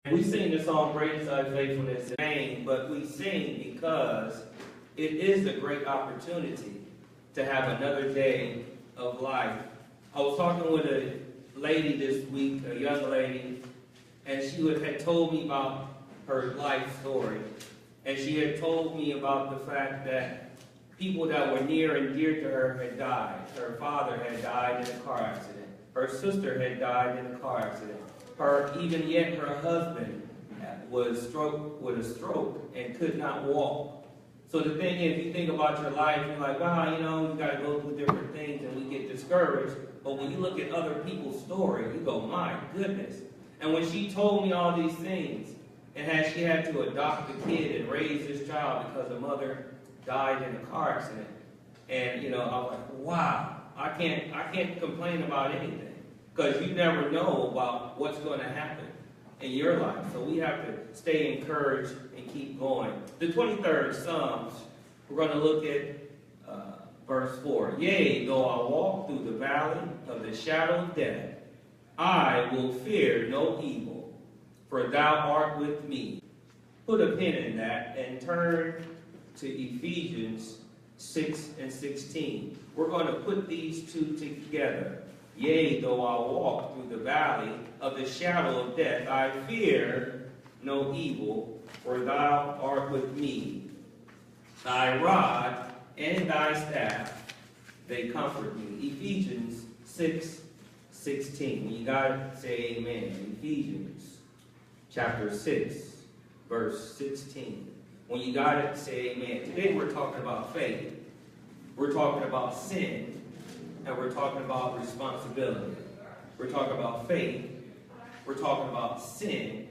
We sing the song Great is Thy Faithfulness in vain, but we sing because it is a great opportunity to have another day of life. I was talking with a lady this week, a young lady, and she had told me about her life story. And she had told me about the fact that people that were near and dear to her had died. Her father had died in a car accident. Her sister had died in a car accident. Even yet her husband was struck with a stroke and could not walk. So the thing is, you think about your life, you're like, wow, you got to go through different things and we get discouraged. But when you look at other people's story, you go, my goodness. And when she told me all these things, and she had to adopt a kid and raise this child because the mother died in a car accident. And, I was like, wow, I can't complain about anything. Because you never know about what's going to happen in your life. So we have to stay encouraged and keep going. The 23rd Psalms, we're going to look at verse 4. Yea, though I walk through the valley of the shadow of death, I will fear no evil, for thou art with me. Put a pin in that and turn to Ephesians 6 and 16. We're going to put these two together. Yea, though I walk through the valley of the shadow of death, I fear no evil, for thou art with me. Thy rod and thy staff, they comfort me. Ephesians 6:16. When you got it, say amen. Ephesians chapter 6, verse 16. When you got it, say amen. Today we're talking about faith. We're talking about sin. And we're talking about responsibility. We're talking about faith. We're talking about sin.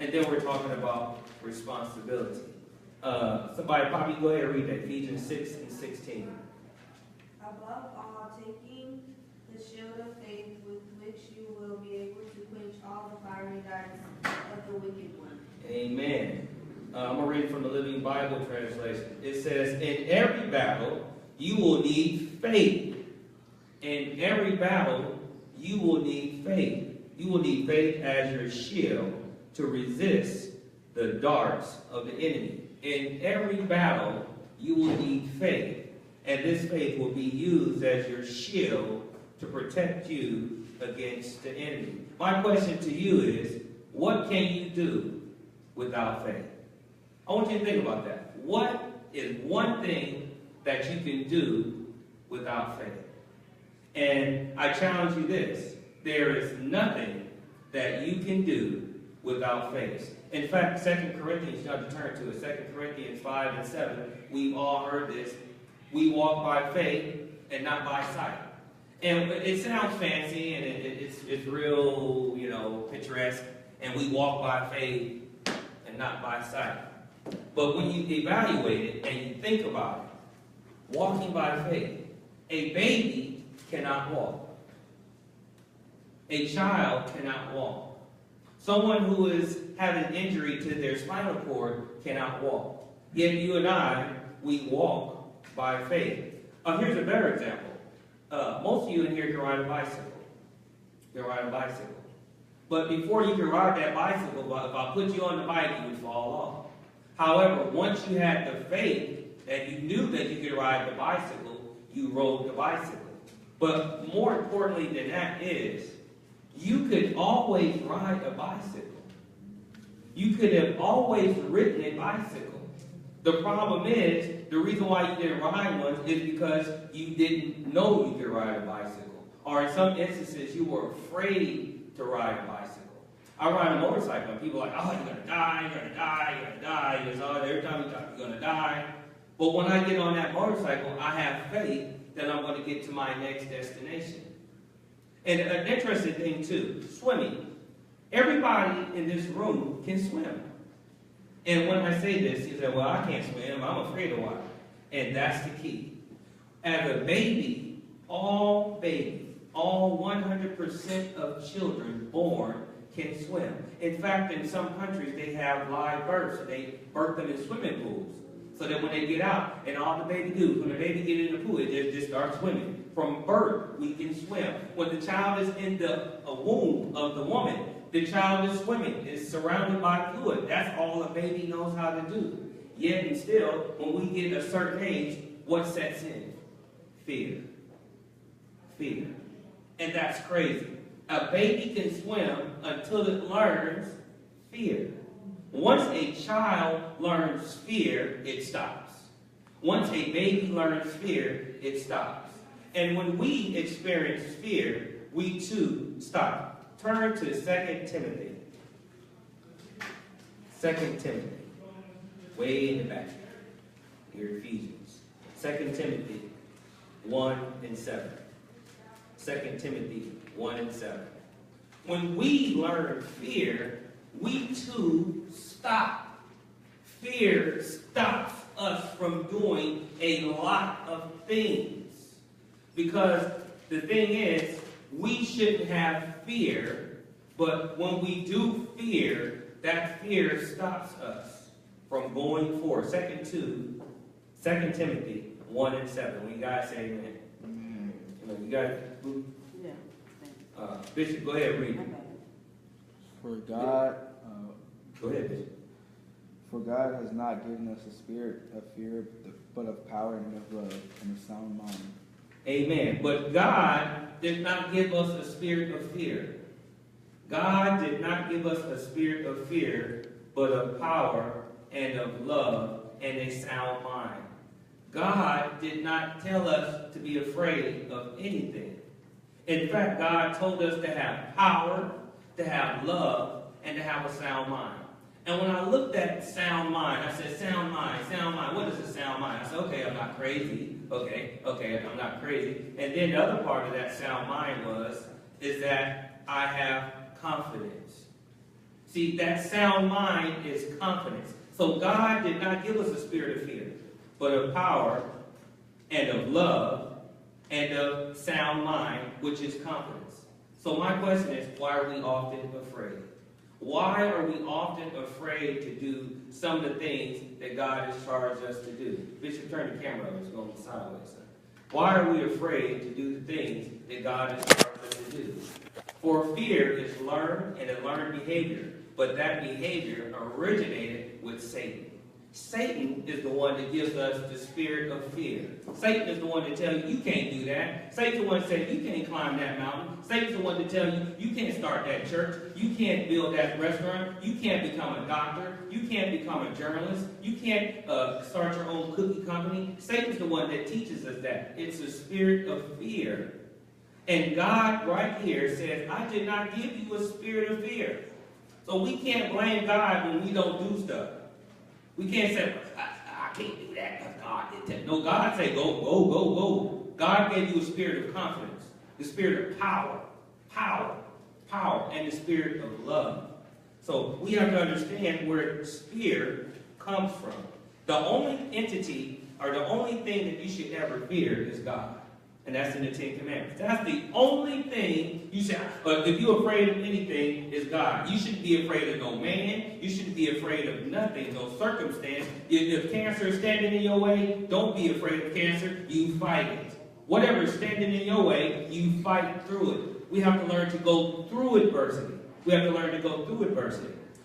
And then we're talking about responsibility. Somebody, Poppy, go ahead and read that. Ephesians 6 and 16. Above all, taking the shield of faith with which you will be able to quench all the fiery darts of the wicked one. Amen. I'm going to read from the Living Bible translation. It says, in every battle, you will need faith. In every battle, you will need faith. You will need faith as your shield to resist the darts of the enemy. In every battle, you will need faith. And this faith will be used as your shield to protect you against the enemy. My question to you is, what can you do without faith? I want you to think about that. What is one thing that you can do without faith? And I challenge you this. There is nothing that you can do without faith. In fact, 2 Corinthians, you have to turn to it. 2 Corinthians 5 and 7. We've all heard this. We walk by faith and not by sight. And it sounds fancy and it's real, picturesque. And we walk by faith and not by sight. But when you evaluate it and you think about it, walking by faith, a baby cannot walk. A child cannot walk. Someone who is having an injury to their spinal cord cannot walk. Yet you and I, we walk by faith. Here's a better example. Most of you in here can ride a bicycle. You can ride a bicycle. But before you can ride that bicycle, if I put you on the bike, you would fall off. However, once you had the faith that you knew that you could ride the bicycle, you rode the bicycle. But more importantly than that is, you could always ride a bicycle. You could have always ridden a bicycle. The problem is, the reason why you didn't ride one is because you didn't know you could ride a bicycle. Or in some instances, you were afraid to ride a bicycle. I ride a motorcycle and people are like, oh, you're going to die, you're going to die, you're going to die. Every time you talk, you're going to die. But when I get on that motorcycle, I have faith that I'm going to get to my next destination. And an interesting thing too, swimming. Everybody in this room can swim. And when I say this, you say, well, I can't swim, I'm afraid of water. And that's the key. As a baby, all 100% of children born can swim. In fact, in some countries, they have live births. They birth them in swimming pools. So that when they get out, and all the baby do, when the baby get in the pool, it just starts swimming. From birth, we can swim. When the child is in the womb of the woman, The child is swimming, is surrounded by fluid. That's all a baby knows how to do. Yet and still, when we get a certain age, what sets in? Fear. Fear. And that's crazy. A baby can swim until it learns fear. Once a child learns fear, it stops. Once a baby learns fear, it stops. And when we experience fear, we too stop. Turn to 2 Timothy. 2 Timothy. Way in the back. Your Ephesians. 2 Timothy 1 and 7. 2 Timothy 1 and 7. When we learn fear, we too stop. Fear stops us from doing a lot of things. Because the thing is, we shouldn't have fear, but when we do fear, that fear stops us from going forward. 2 Timothy 1 and 7. When you guys say amen. Amen. You guys, Bishop, go ahead and read it. For God, Go ahead, Bishop. for God has not given us a spirit of fear, but of power and of love and a sound mind. Amen. But God did not give us a spirit of fear. God did not give us a spirit of fear, but of power and of love and a sound mind. God did not tell us to be afraid of anything. In fact, God told us to have power, to have love, and to have a sound mind. And when I looked at sound mind, I said, sound mind, what is a sound mind? I said, okay, I'm not crazy. Okay, I'm not crazy. And then the other part of that sound mind is that I have confidence. See, that sound mind is confidence. So God did not give us a spirit of fear, but of power and of love and of sound mind, which is confidence. So my question is, why are we often afraid? Why are we often afraid to do some of the things that God has charged us to do? Bishop, turn the camera over. It's going sideways. Why are we afraid to do the things that God has charged us to do? For fear is learned and a learned behavior, but that behavior originated with Satan. Satan is the one that gives us the spirit of fear. Satan is the one that tells you can't do that. Satan's the one that says you can't climb that mountain. Satan's the one that tells you can't start that church. You can't build that restaurant. You can't become a doctor. You can't become a journalist. You can't start your own cookie company. Satan's the one that teaches us that. It's a spirit of fear. And God right here says, I did not give you a spirit of fear. So we can't blame God when we don't do stuff. We can't say, I can't do that because God did that. No, God say, go. God gave you a spirit of confidence, the spirit of power, and the spirit of love. So we have to understand where fear comes from. The only entity or the only thing that you should ever fear is God. And that's in the Ten Commandments. That's the only thing you should. But if you're afraid of anything, it's God. You shouldn't be afraid of no man. You shouldn't be afraid of nothing, no circumstance. If cancer is standing in your way, don't be afraid of cancer. You fight it. Whatever is standing in your way, you fight through it. We have to learn to go through adversity.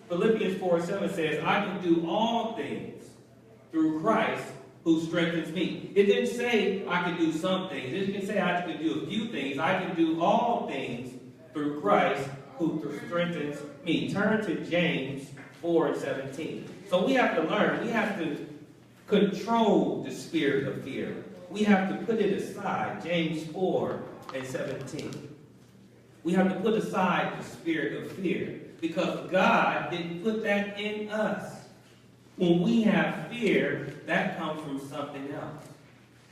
Philippians 4:7 says, I can do all things through Christ who strengthens me. It didn't say I can do some things. It didn't say I can do a few things. I can do all things through Christ who strengthens me. Turn to James 4:17. So we have to learn. We have to control the spirit of fear. We have to put it aside. James 4:17. We have to put aside the spirit of fear because God didn't put that in us. When we have fear, that comes from something else.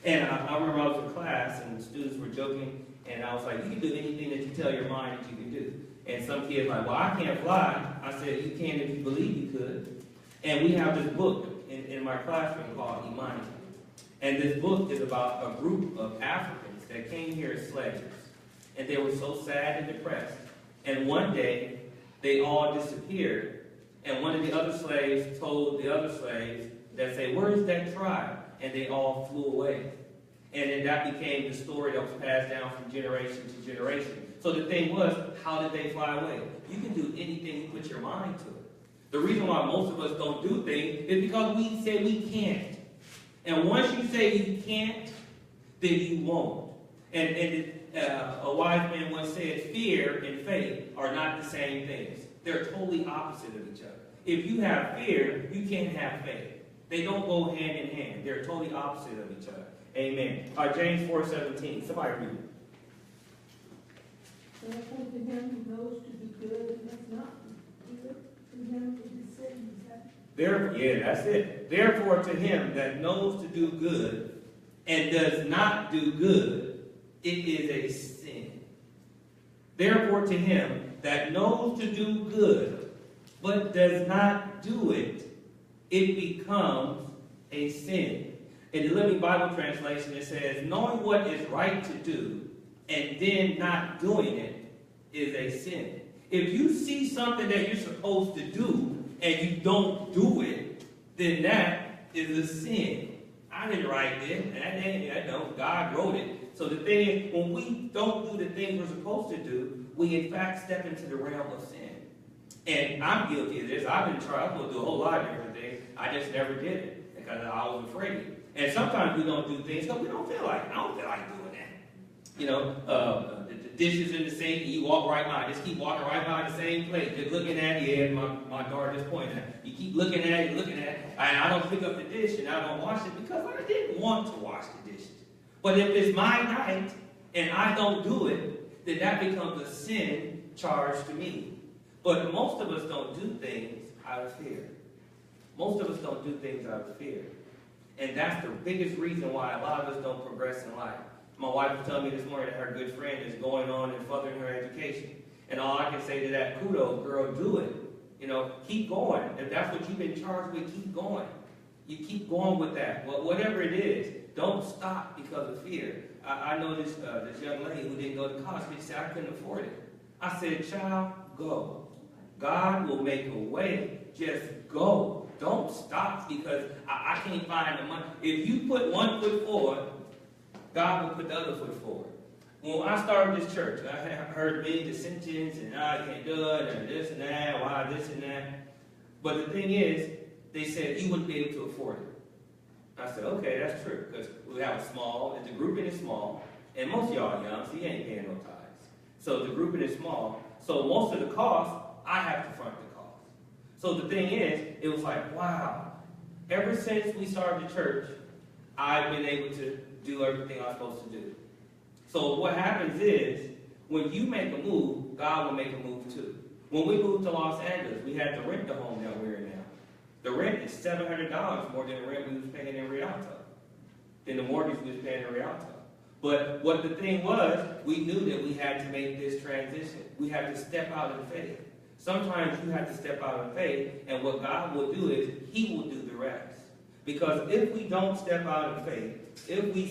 And I remember I was in class and the students were joking, and I was like, you can do anything that you tell your mind that you can do. And some kids were like, well, I can't fly. I said, you can if you believe you could. And we have this book in my classroom called Imani. And this book is about a group of Africans that came here as slaves. And they were so sad and depressed. And one day, they all disappeared. And one of the other slaves told the other slaves that say, where is that tribe? And they all flew away. And then that became the story that was passed down from generation to generation. So the thing was, how did they fly away? You can do anything you put your mind to it. The reason why most of us don't do things is because we say we can't. And once you say you can't, then you won't. And a wise man once said, fear and faith are not the same things. They're totally opposite of each other. If you have fear, you can't have faith. They don't go hand in hand. They're totally opposite of each other. Amen. James 4:17. Somebody read it. Therefore, to him who knows to do good and does not do good, to him it is sin. Is that? Yeah, that's it. Therefore, to him that knows to do good and does not do good, it is a sin. Therefore, to him that knows to do good but does not do it, it becomes a sin. In the Living Bible translation, it says, knowing what is right to do and then not doing it is a sin. If you see something that you're supposed to do and you don't do it, then that is a sin. I didn't write it. God wrote it. So the thing is, when we don't do the things we're supposed to do, we in fact step into the realm of sin. And I'm guilty of this. I've been trying. I'm going to do a whole lot of different things. I just never did it because I was afraid. And sometimes we don't do things because we don't feel like it. I don't feel like doing that. You know, the dishes in the sink, and you walk right by. Just keep walking right by the same plate. Just looking at it. Yeah, my daughter just pointed at it. You keep looking at it, and I don't pick up the dish, and I don't wash it because I didn't want to wash the dishes. But if it's my night, and I don't do it, then that becomes a sin charged to me. But most of us don't do things out of fear. Most of us don't do things out of fear. And that's the biggest reason why a lot of us don't progress in life. My wife was telling me this morning that her good friend is going on and furthering her education. And all I can say to that, kudos, girl, do it. You know, keep going. If that's what you've been charged with, keep going. You keep going with that. Well, whatever it is, don't stop because of fear. I know this young lady who didn't go to college, she said, I couldn't afford it. I said, child, go. God will make a way. Just go. Don't stop because I can't find the money. If you put one foot forward, God will put the other foot forward. When I started this church, I heard many dissensions and I can't do it and this and that, why this and that. But the thing is, they said you wouldn't be able to afford it. I said, okay, that's true because we have a small, the grouping is small, and most of y'all are young, so you ain't paying no tithes. So the grouping is small, so most of the cost, I have to front the cost. So the thing is, it was like, wow. Ever since we started the church, I've been able to do everything I'm supposed to do. So what happens is, when you make a move, God will make a move too. When we moved to Los Angeles, we had to rent the home that we're in now. The rent is $700 more than the rent we was paying in Rialto, than the mortgage we was paying in Rialto. But what the thing was, we knew that we had to make this transition. We had to step out in faith. Sometimes you have to step out in faith, and what God will do is, He will do the rest. Because if we don't step out in faith, if we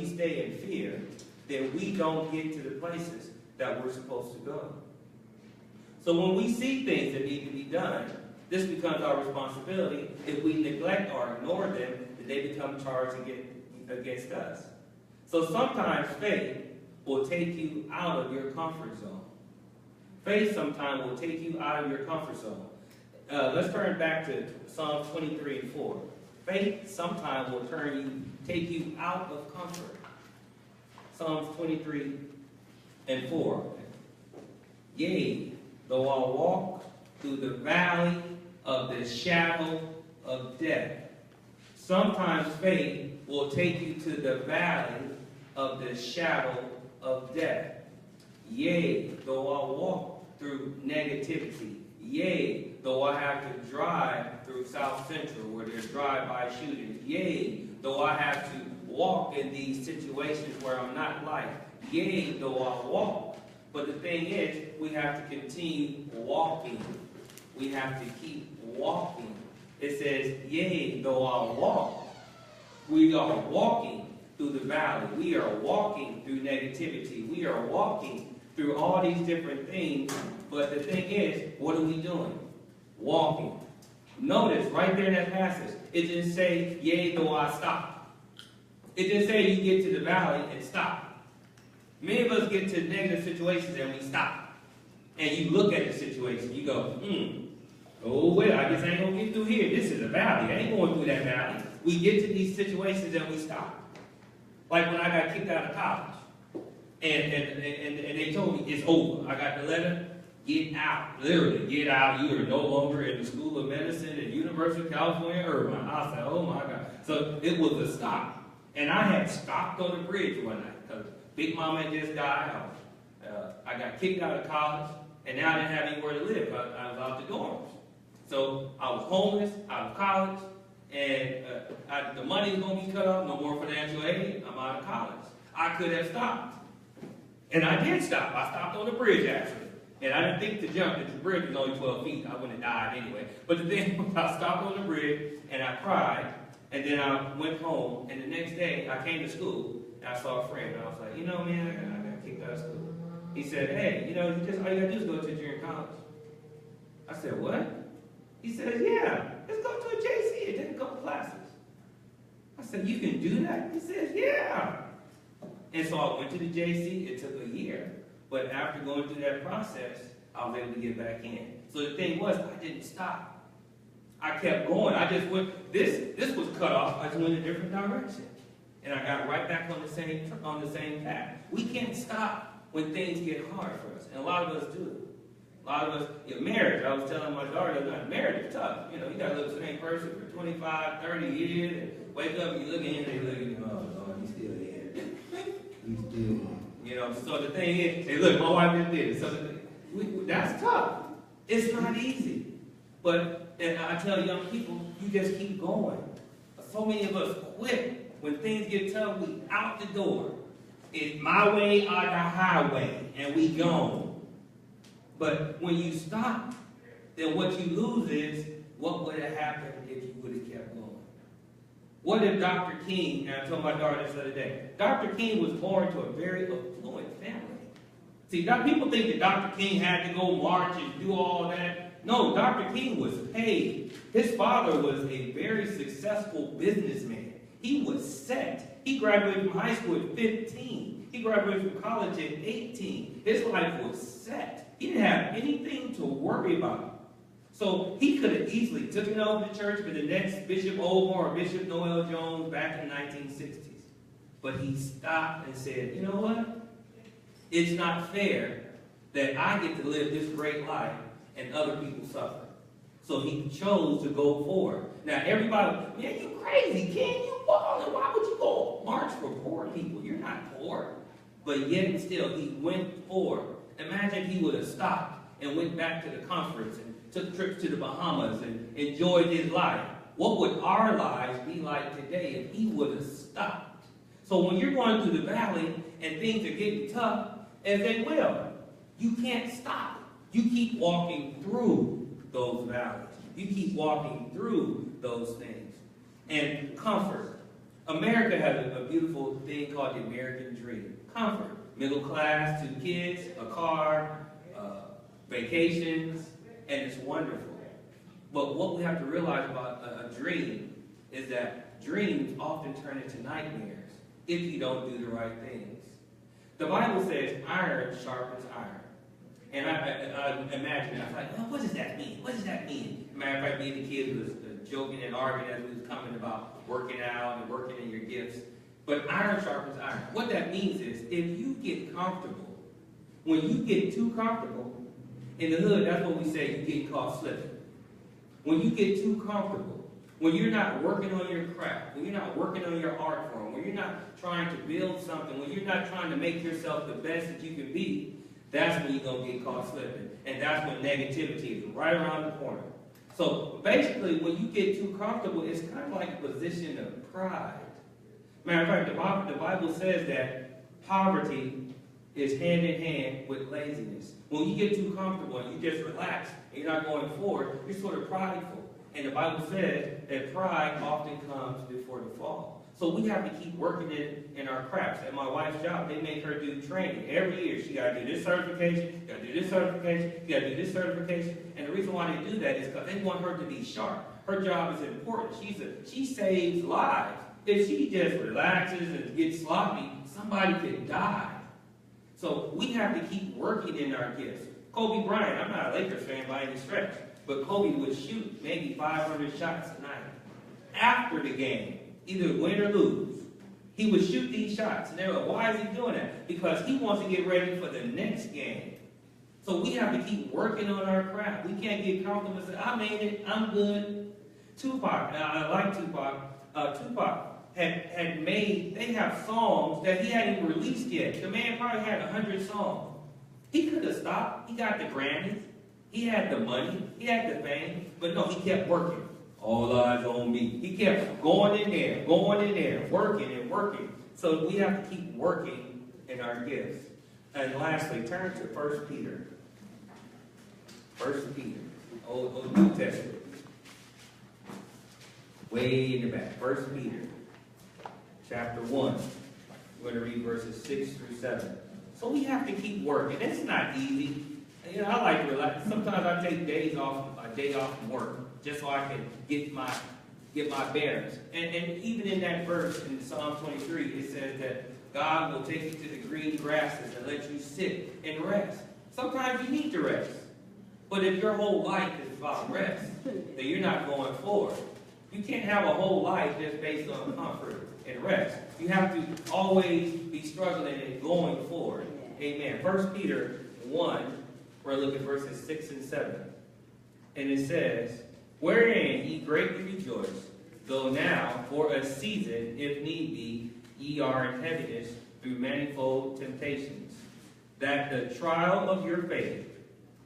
stay in fear, then we don't get to the places that we're supposed to go. So when we see things that need to be done, this becomes our responsibility. If we neglect or ignore them, then they become charged against us. So sometimes faith will take you out of your comfort zone. Faith sometimes will take you out of your comfort zone. Let's turn back to Psalms 23 and 4. Faith sometimes will take you out of comfort. Psalms 23 and 4. Yea, though I walk through the valley of the shadow of death. Sometimes faith will take you to the valley of the shadow of death. Yea, though I walk through negativity. Yea, though I have to drive through South Central where there's drive-by shootings. Yea, though I have to walk in these situations where I'm not liked. Yea, though I walk. But the thing is, we have to continue walking. We have to keep walking. It says, yea, though I walk. We are walking through the valley. We are walking through negativity. We are walking through all these different things. But the thing is, what are we doing? Walking. Notice right there in that passage, it didn't say, yea, though I stop. It didn't say you get to the valley and stop. Many of us get to negative situations and we stop. And you look at the situation, you go, oh well, I guess I ain't gonna get through here. This is a valley. I ain't going through that valley. We get to these situations and we stop. Like when I got kicked out of college. And they told me it's over. I got the letter, get out. Literally, get out. You are no longer in the School of Medicine at University of California, Irvine. I said, oh my God. So it was a stop. And I had stopped on the bridge one night because Big Mama had just died. I got kicked out of college, and now I didn't have anywhere to live. I was out the dorms. So I was homeless, out of college, and the money is going to be cut off. No more financial aid. I'm out of college. I could have stopped. And I did stop. I stopped on the bridge, actually. And I didn't think to jump. The bridge was only 12 feet. I wouldn't have died anyway. But the thing was, I stopped on the bridge, and I cried. And then I went home. And the next day, I came to school, and I saw a friend. And I was like, you know, man, I got kicked out of school. He said, hey, you know, all you got to do is go to junior college. I said, what? He said, yeah, let's go to a JC and take a couple classes. I said, you can do that? He said, yeah. And so I went to the JC. It took a year. But after going through that process, I was able to get back in. So the thing was, I didn't stop. I kept going. I just went, this was cut off. I just went a different direction. And I got right back on the same path. We can't stop when things get hard for us. And a lot of us do. A lot of us, marriage, I was telling my daughter, marriage is tough. You know, you got to live with the same person for 25, 30 years, and wake up and you look at him and they look at you, oh, Lord, he's still here. He's still here. You know, so the thing is, hey, look, my wife just did it. So that's tough. It's not easy. But and I tell young people, you just keep going. So many of us quit. When things get tough, we out the door. It's my way or the highway, and we gone. But when you stop, then what you lose is what would have happened if you would have kept going. What if Dr. King, and I told my daughter this the other day, Dr. King was born to a very affluent family. See, people think that Dr. King had to go march and do all that. No, Dr. King was paid. His father was a very successful businessman. He was set. He graduated from high school at 15. He graduated from college at 18. His life was set. He didn't have anything to worry about. So he could have easily taken over the church with the next Bishop Olmore or Bishop Noel Jones back in the 1960s. But he stopped and said, you know what? It's not fair that I get to live this great life and other people suffer. So he chose to go forward. Now everybody, man, you crazy, King, you balling. Why would you go march for poor people? You're not poor. But yet and still, he went forward. Imagine he would have stopped and went back to the conference and took trips to the Bahamas and enjoyed his life. What would our lives be like today if he would have stopped? So when you're going through the valley and things are getting tough, as they will, you can't stop. You keep walking through those valleys. You keep walking through those things. And comfort. America has a beautiful thing called the American dream. Comfort. Middle class, 2 kids, a car, vacations, and it's wonderful. But what we have to realize about a dream is that dreams often turn into nightmares if you don't do the right things. The Bible says iron sharpens iron. And I imagine, I was like, oh, what does that mean? What does that mean? Matter of fact, me and the kids was joking and arguing as we was coming about working out and working in your gifts. But iron sharpens iron. What that means is, if you get comfortable, when you get too comfortable, in the hood, that's what we say, you get caught slipping. When you get too comfortable, when you're not working on your craft, when you're not working on your art form, when you're not trying to build something, when you're not trying to make yourself the best that you can be, that's when you're going to get caught slipping. And that's when negativity is right around the corner. So basically, when you get too comfortable, it's kind of like a position of pride. Matter of fact, the Bible says that poverty is hand in hand with laziness. When you get too comfortable and you just relax and you're not going forward, you're sort of prideful. And the Bible says that pride often comes before the fall. So we have to keep working it in our crafts. At my wife's job, they make her do training. Every year, she got to do this certification, you got to do this certification, you got to do this certification. And the reason why they do that is because they want her to be sharp. Her job is important. She saves lives. If she just relaxes and gets sloppy, somebody could die. So we have to keep working in our gifts. Kobe Bryant, I'm not a Lakers fan by any stretch, but Kobe would shoot maybe 500 shots a night after the game, either win or lose. He would shoot these shots. And they were like, why is he doing that? Because he wants to get ready for the next game. So we have to keep working on our craft. We can't get comfortable and say, I made it, I'm good. Tupac, I like Tupac. Tupac had made, they have songs that he hadn't even released yet. The man probably had 100 songs. He could have stopped. He got the Grammys. He had the money. He had the fame. But no, he kept working. All eyes on me. He kept going in there, working and working. So we have to keep working in our gifts. And lastly, turn to 1 Peter. 1 Peter. Old New Testament. Way in the back. 1 Peter. Chapter 1. We're going to read verses 6 through 7. So we have to keep working. It's not easy. You know, I like to relax. Sometimes I take days off, a day off from work, just so I can get my bearings. And even in that verse in Psalm 23, it says that God will take you to the green grasses and let you sit and rest. Sometimes you need to rest. But if your whole life is about rest, then you're not going forward. You can't have a whole life just based on comfort and rest. You have to always be struggling and going forward. Amen. 1 Peter 1, we're looking at verses 6 and 7. And it says, wherein ye greatly rejoice, though now for a season, if need be, ye are in heaviness through manifold temptations, that the trial of your faith,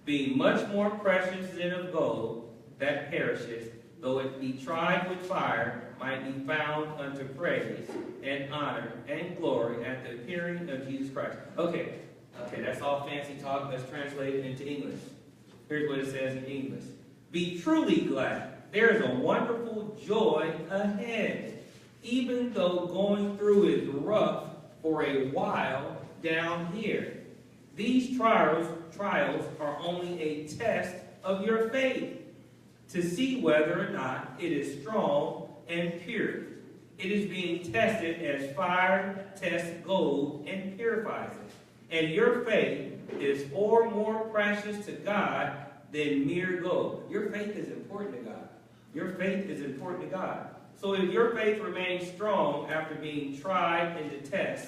being much more precious than of gold that perisheth, though it be tried with fire, might be found unto praise and honor and glory at the appearing of Jesus Christ. Okay, that's all fancy talk. Let's translate it into English. Here's what it says in English. Be truly glad. There is a wonderful joy ahead, even though going through is rough for a while down here. These trials are only a test of your faith, to see whether or not it is strong and pure. It is being tested as fire tests gold and purifies it. And your faith is far more precious to God than mere gold. Your faith is important to God. Your faith is important to God. So if your faith remains strong after being tried in the test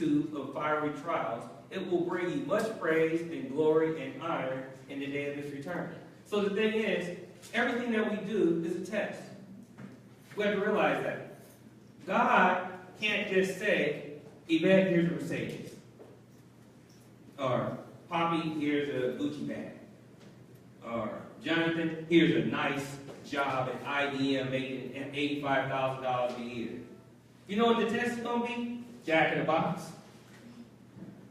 of fiery trials, it will bring you much praise and glory and honor in the day of his return. So the thing is, everything that we do is a test. We have to realize that. God can't just say, Yvette, here's a Mercedes. Or, Poppy, here's a Gucci bag. Or, Jonathan, here's a nice job at IBM making $85,000 a year. You know what the test is going to be? Jack in the Box.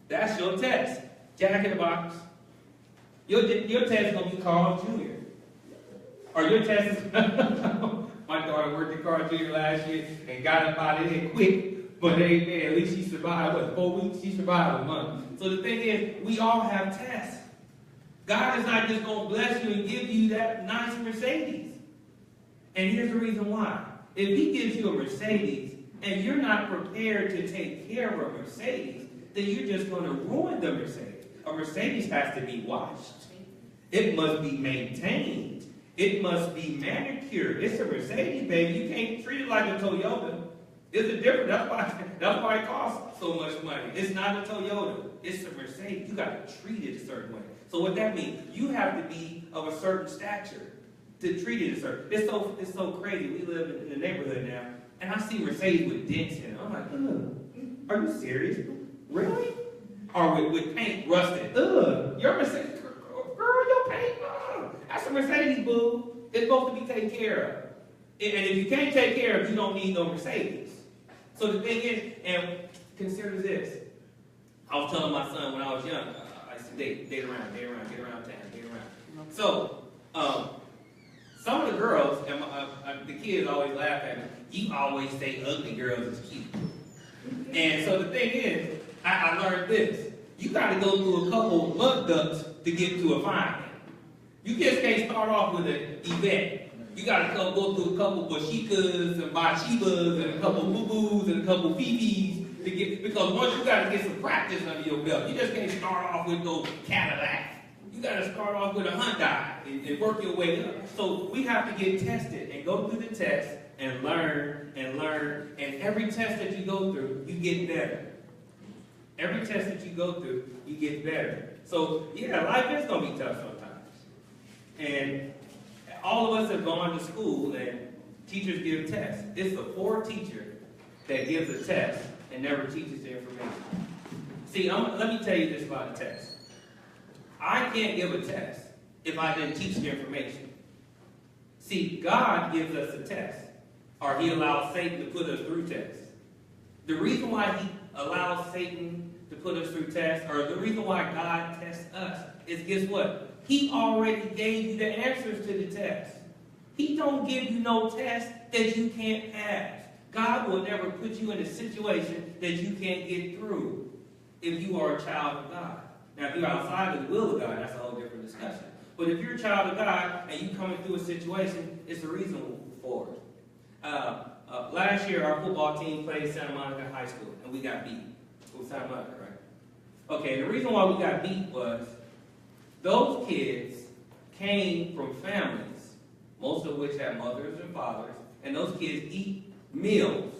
That's your test. Jack in the Box. Your test is going to be Carl Jr. Or your test is... My daughter worked at Carl Jr. last year and got up out of here quick. But hey, man, at least she survived, 4 weeks? She survived a month. So the thing is, we all have tests. God is not just going to bless you and give you that nice Mercedes. And here's the reason why. If he gives you a Mercedes and you're not prepared to take care of a Mercedes, then you're just going to ruin the Mercedes. A Mercedes has to be washed. It must be maintained. It must be manicured. It's a Mercedes, baby. You can't treat it like a Toyota. It's a different. That's why it costs so much money. It's not a Toyota. It's a Mercedes. You got to treat it a certain way. So what that means, you have to be of a certain stature to treat it a certain. It's so crazy. We live in the neighborhood now, and I see Mercedes with dents in it. I'm like, ugh. Are you serious? Really? Or with paint rusted. Ugh. Your Mercedes, girl, your paint. That's a Mercedes, boo. It's supposed to be taken care of. And if you can't take care of it, you don't need no Mercedes. So the thing is, and consider this. I was telling my son when I was young, I used to date around town. So, some of the girls, and the kids always laugh at me, you always say ugly girls is cute. And so the thing is, I learned this. You got to go through a couple mud ducts to get to a fine. You just can't start off with an Yvette. You got to go through a couple Bashikas and Bashibas and a couple Boo-Boos and a couple Fifis because once you got to get some practice under your belt, you just can't start off with those Cadillacs. You got to start off with a Hyundai and work your way up. So we have to get tested and go through the test and learn and learn. And every test that you go through, you get better. Every test that you go through, you get better. So yeah, life is going to be tough sometimes. And all of us have gone to school and teachers give tests. It's the poor teacher that gives a test and never teaches the information. See, let me tell you this about a test. I can't give a test if I didn't teach the information. See, God gives us a test, or he allows Satan to put us through tests. The reason why he allows Satan to put us through tests, or the reason why God tests us, is guess what? He already gave you the answers to the test. He don't give you no test that you can't pass. God will never put you in a situation that you can't get through if you are a child of God. Now, if you're outside of the will of God, that's a whole different discussion. But if you're a child of God and you're coming through a situation, it's a reason for it. Last year, our football team played Santa Monica High School, and we got beat. It was Santa Monica, right? Okay, the reason why we got beat was those kids came from families, most of which have mothers and fathers, and those kids eat meals.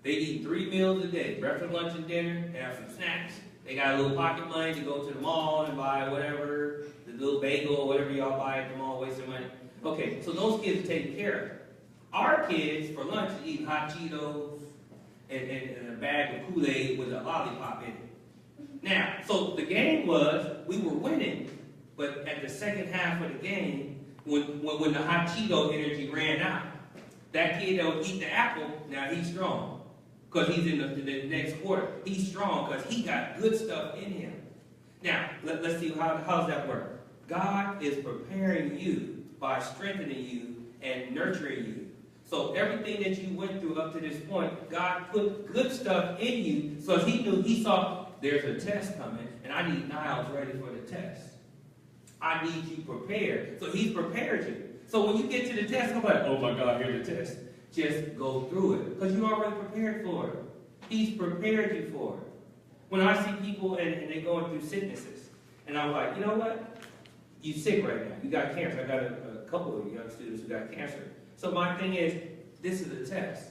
They eat 3 meals a day, breakfast, lunch, and dinner. They have some snacks. They got a little pocket money to go to the mall and buy whatever, the little bagel or whatever y'all buy at the mall, wasting money. Okay, so those kids are taken care of. Our kids, for lunch, eat hot Cheetos and a bag of Kool-Aid with a lollipop in it. Now, so the game was, we were winning, but at the second half of the game, when the hot Cheeto energy ran out, that kid that would eat the apple, now he's strong. Because he's in the next quarter. He's strong because he got good stuff in him. Now, let's see, how does that work? God is preparing you by strengthening you and nurturing you. So everything that you went through up to this point, God put good stuff in you, so he saw there's a test coming, and I need Niles ready for the test. I need you prepared. So he's prepared you. So when you get to the test, I'm like, oh my God, here's the test. Just go through it, because you're already prepared for it. He's prepared you for it. When I see people and they're going through sicknesses, and I'm like, you know what? You're sick right now. You got cancer. I got a couple of young students who got cancer. So my thing is, this is a test.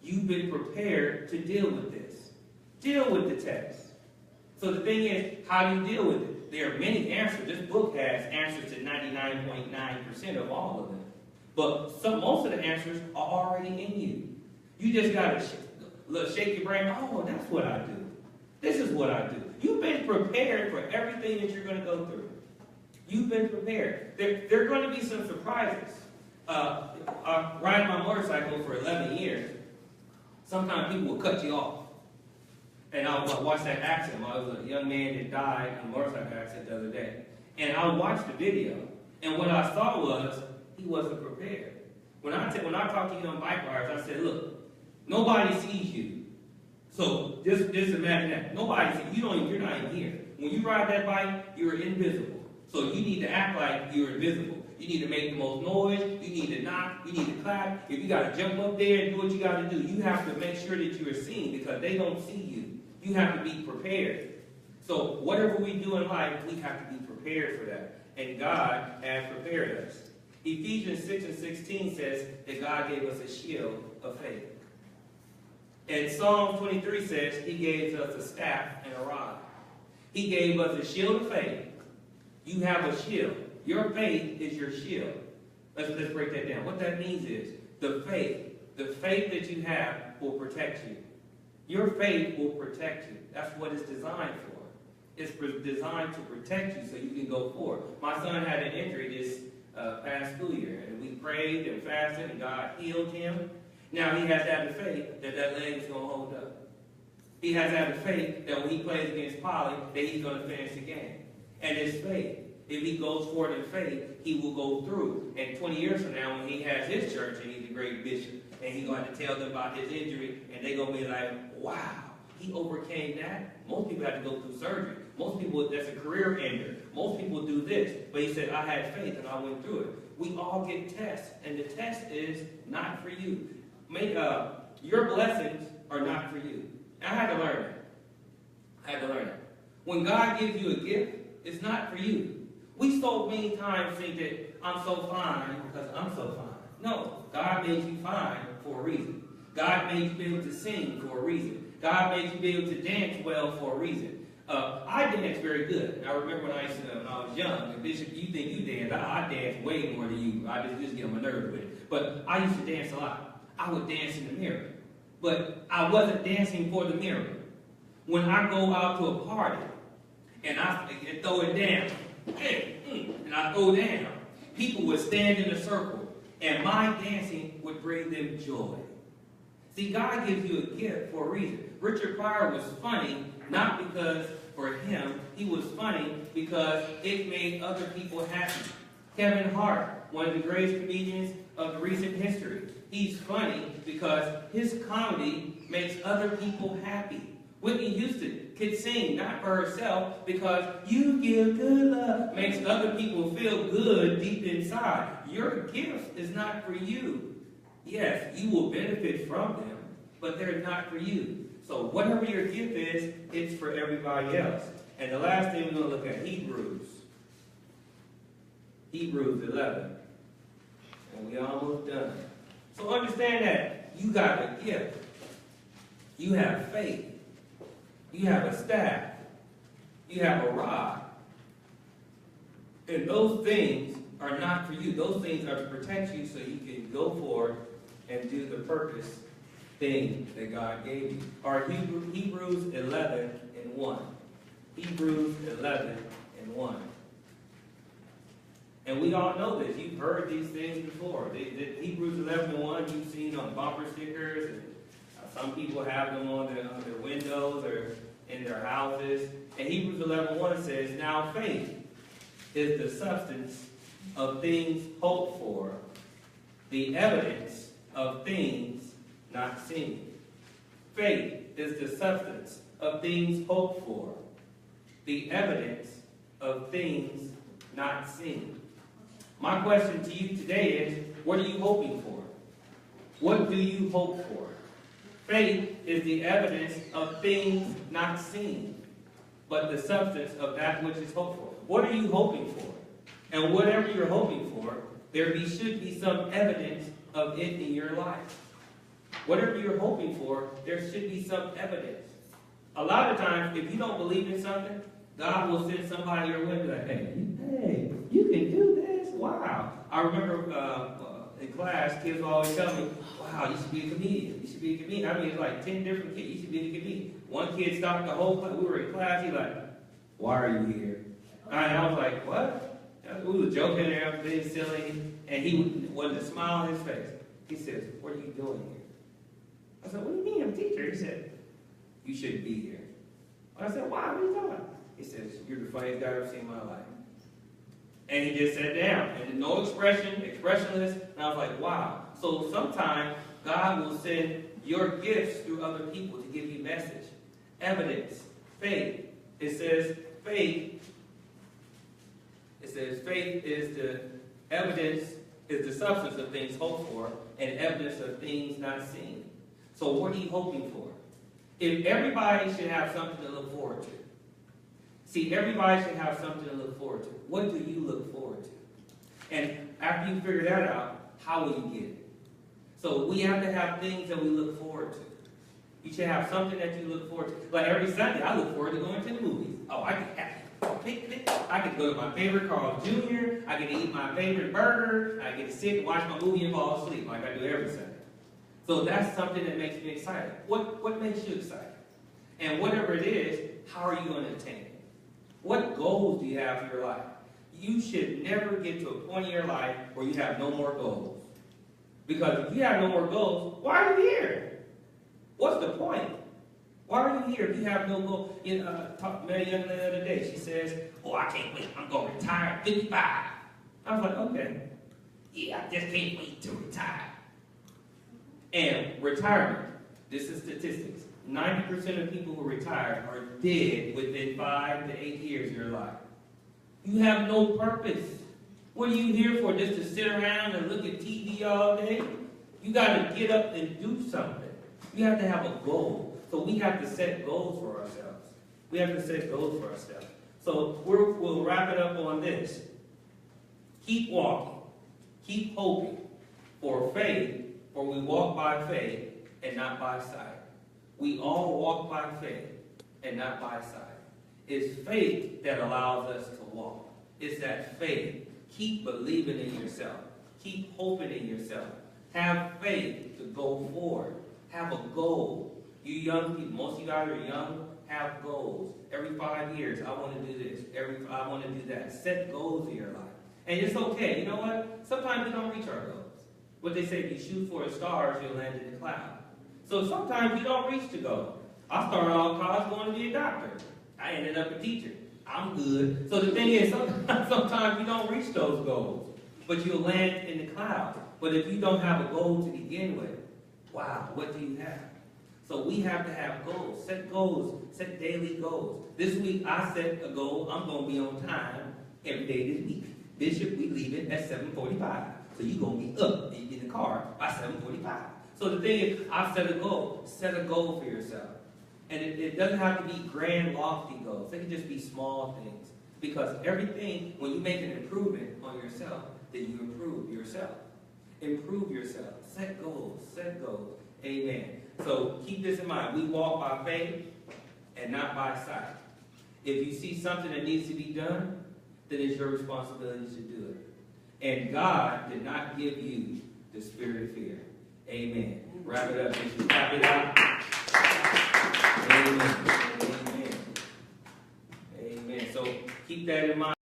You've been prepared to deal with this. Deal with the test. So the thing is, how do you deal with it? There are many answers. This book has answers to 99.9% of all of them. But most of the answers are already in you. You just got to shake your brain. Oh, that's what I do. This is what I do. You've been prepared for everything that you're going to go through. You've been prepared. There are going to be some surprises. Riding my motorcycle for 11 years, sometimes people will cut you off. And I'll watch that accident. I was a young man that died in a motorcycle accident the other day. And I'll watch the video. And what I saw was, he wasn't prepared. When I talk to young bike riders, I said, look, nobody sees you. So just imagine that. Nobody sees you. You're not even here. When you ride that bike, you're invisible. So you need to act like you're invisible. You need to make the most noise. You need to knock. You need to clap. If you got to jump up there and do what you got to do, you have to make sure that you are seen, because they don't see you. You have to be prepared. So whatever we do in life, we have to be prepared for that. And God has prepared us. Ephesians 6:16 says that God gave us a shield of faith. And Psalm 23 says he gave us a staff and a rod. He gave us a shield of faith. You have a shield. Your faith is your shield. Let's break that down. What that means is the faith that you have will protect you. Your faith will protect you. That's what it's designed for. It's designed to protect you so you can go forward. My son had an injury this past school year, and we prayed and fasted, and God healed him. Now he has to have the faith that leg is going to hold up. He has to have the faith that when he plays against Poly, that he's going to finish the game. And his faith. If he goes forward in faith, he will go through. And 20 years from now, when he has his church and he's a great bishop, and he's going to tell them about his injury, and they're going to be like, wow, he overcame that. Most people have to go through surgery. Most people, that's a career ender. Most people do this. But he said, I had faith and I went through it. We all get tests, and the test is not for you. Your blessings are not for you. I had to learn that. When God gives you a gift, it's not for you. We so many times think that I'm so fine because I'm so fine. No, God made you fine for a reason. God made you be able to sing for a reason. God made you be able to dance well for a reason. I dance very good. I remember when I was young, and Bishop, you think you dance. I dance way more than you. I just get on my nerves with it. But I used to dance a lot. I would dance in the mirror. But I wasn't dancing for the mirror. When I go out to a party, and I throw it down, and I throw down, people would stand in a circle, and my dancing would bring them joy. See, God gives you a gift for a reason. Richard Pryor was funny, not because for him, he was funny because it made other people happy. Kevin Hart, one of the greatest comedians of the recent history. He's funny because his comedy makes other people happy. Whitney Houston could sing, not for herself, because you give good love, makes other people feel good deep inside. Your gift is not for you. Yes, you will benefit from them, but they're not for you. So whatever your gift is, it's for everybody else. And the last thing we're going to look at, Hebrews 11. And we almost done. So understand that you got a gift. You have faith. You have a staff. You have a rod. And those things are not for you. Those things are to protect you so you can go forward and do the purpose thing that God gave you. Or Hebrews 11 and 1. Hebrews 11 and 1. And we all know this. You've heard these things before. Hebrews 11 and 1 you've seen on bumper stickers. And some people have them on their windows or in their houses. And Hebrews 11:1 says, now faith is the substance of things hoped for, the evidence of things not seen. Faith is the substance of things hoped for, the evidence of things not seen. My question to you today is, what are you hoping for? What do you hope for? Faith is the evidence of things not seen, but the substance of that which is hoped for. What are you hoping for? And whatever you're hoping for, should be some evidence of it in your life. Whatever you're hoping for, there should be some evidence. A lot of times, if you don't believe in something, God will send somebody your way and be like, hey, you can do this? Wow. I remember in class, kids will always tell me, wow, you should be a comedian. You should be a comedian. I mean, it's like 10 different kids. You should be a comedian. One kid stopped the whole class. We were in class. He's like, why are you here? And I was like, what? We were joking there, being silly. And he wasn't a smile on his face. He says, what are you doing here? I said, what do you mean? I'm a teacher. He said, you shouldn't be here. I said, why? What are you talking about? He says, you're the funniest guy I've ever seen in my life. And he just sat down. And no expression, expressionless. And I was like, wow. So sometimes God will send your gifts through other people to give you message. Evidence. Faith. It says faith is the evidence, is the substance of things hoped for, and evidence of things not seen. So what are you hoping for? If everybody should have something to look forward to. See, everybody should have something to look forward to. What do you look forward to? And after you figure that out, how will you get it? So we have to have things that we look forward to. You should have something that you look forward to. Like every Sunday, I look forward to going to the movies. Oh, I can have a picnic. I can go to my favorite Carl Jr. I get to eat my favorite burger. I get to sit and watch my movie and fall asleep like I do every Sunday. So that's something that makes me excited. What makes you excited? And whatever it is, how are you going to attain it? What goals do you have for your life? You should never get to a point in your life where you have no more goals. Because if you have no more goals, why are you here? What's the point? Why are you here if you have no goal? Met a young lady the other day. She says, oh, I can't wait. I'm going to retire at 55. I was like, okay. Yeah, I just can't wait to retire. And retirement, this is statistics. 90% of people who retire are dead within 5 to 8 years of their life. You have no purpose. What are you here for? Just to sit around and look at TV all day? You got to get up and do something. You have to have a goal. So we have to set goals for ourselves. We have to set goals for ourselves. So we'll wrap it up on this. Keep walking. Keep hoping. For faith, for we walk by faith and not by sight. We all walk by faith and not by sight. It's faith that allows us to walk. It's that faith. Keep believing in yourself. Keep hoping in yourself. Have faith to go forward. Have a goal. You young people, most of you guys are young, have goals. Every 5 years, I want to do this. I want to do that. Set goals in your life. And it's okay. You know what? Sometimes we don't reach our goals. What they say, if you shoot for the stars, you'll land in the cloud. So sometimes you don't reach the goal. I started off college going to be a doctor. I ended up a teacher. I'm good. So the thing is, sometimes you don't reach those goals, but you'll land in the cloud. But if you don't have a goal to begin with, wow, what do you have? So we have to have goals. Set goals. Set daily goals. This week I set a goal. I'm going to be on time every day this week. Bishop, we leave it at 7:45. So you're going to be up in the car by 7:45. So the thing is, I've set a goal. Set a goal for yourself. And it doesn't have to be grand, lofty goals. They can just be small things. Because everything, when you make an improvement on yourself, then you improve yourself. Improve yourself. Set goals. Set goals. Amen. So keep this in mind. We walk by faith and not by sight. If you see something that needs to be done, then it's your responsibility to do it. And God did not give you the spirit of fear. Amen. Wrap it up. Bishop. Clap it out. Amen. Amen. Amen. So keep that in mind.